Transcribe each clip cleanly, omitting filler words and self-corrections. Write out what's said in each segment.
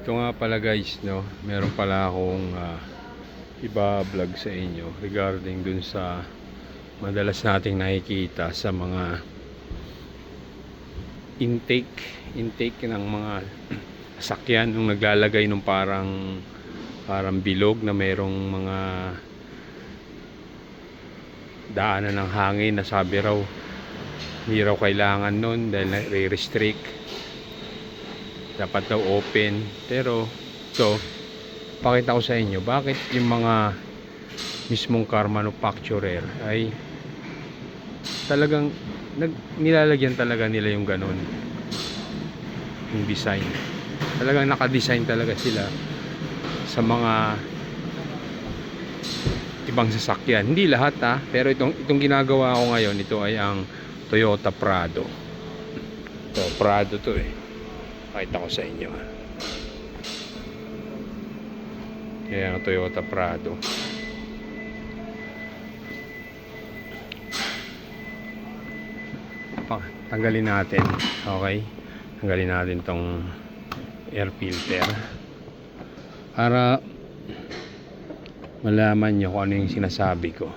Ito nga pala guys, no, meron pala akong iba-vlog sa inyo regarding dun sa madalas nating nakikita sa mga intake ng mga sasakyan nung naglalagay nung parang bilog na merong mga daanan ng hangin na sabi raw hindi raw kailangan nun dahil nare-restrict, dapat daw open. Pero ito, pakita ko sa inyo bakit yung mga mismong car manufacturer ay talagang nilalagyan talaga nila yung ganun, yung design. Talagang nakadesign talaga sila sa mga ibang sasakyan, hindi lahat pero itong ginagawa ko ngayon, ito ay ang Toyota Prado. Ito, Prado to pakita ko sa inyo kaya ang Toyota Prado. Tanggalin natin, okay, tanggalin natin tong air filter para malaman nyo kung ano yung sinasabi ko.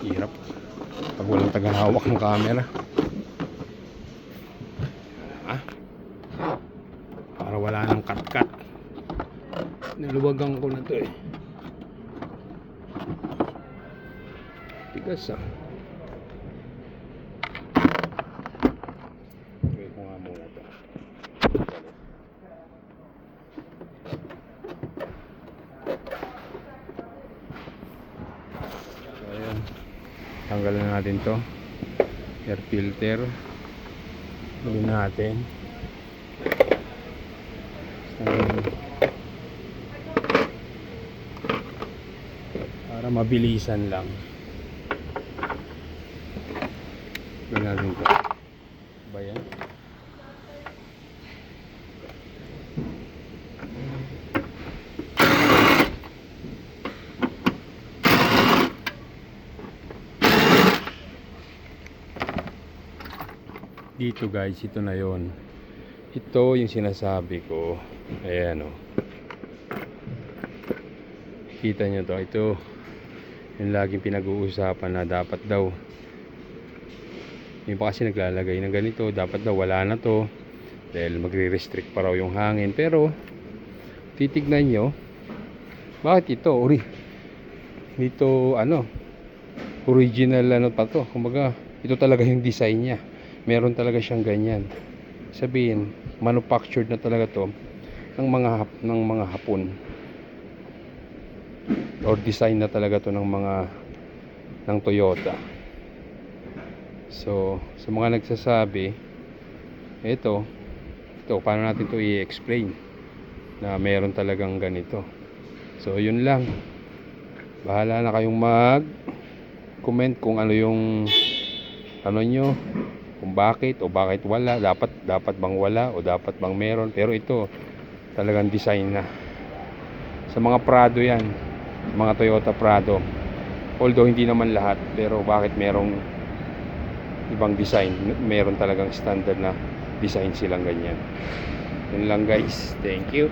Hirap pag walang tagahawak ng camera. Para wala nang cut-cut. Niluwagan ko na to tigas gawin ko nga muna to. So ayan, tanggalan na natin to air filter. Gawin natin para mabilisan lang. Gawin natin ito ba yan? Dito guys, ito na yon. Ito yung sinasabi ko. Ayan kita nyo to. Ito yung laging pinag-uusapan na dapat daw, yung pa kasi naglalagay ng ganito, dapat daw wala na to dahil magre-restrict pa raw yung hangin. Pero titignan nyo, bakit ito dito original pa to, kumbaga ito talaga yung design nya, meron talaga siyang ganyan. Sabihin manufactured na talaga to ng mga Hapon, or design na talaga to ng Toyota. So sa mga nagsasabi ito paano natin to i-explain na meron talagang ganito. So yun lang, bahala na kayong mag-comment kung ano yung nyo, kung bakit o bakit wala, dapat bang wala o dapat bang meron. Pero ito talagang design na sa mga Prado yan, mga Toyota Prado, although hindi naman lahat, pero bakit merong ibang design, meron talagang standard na design silang ganyan. Yun lang guys, thank you.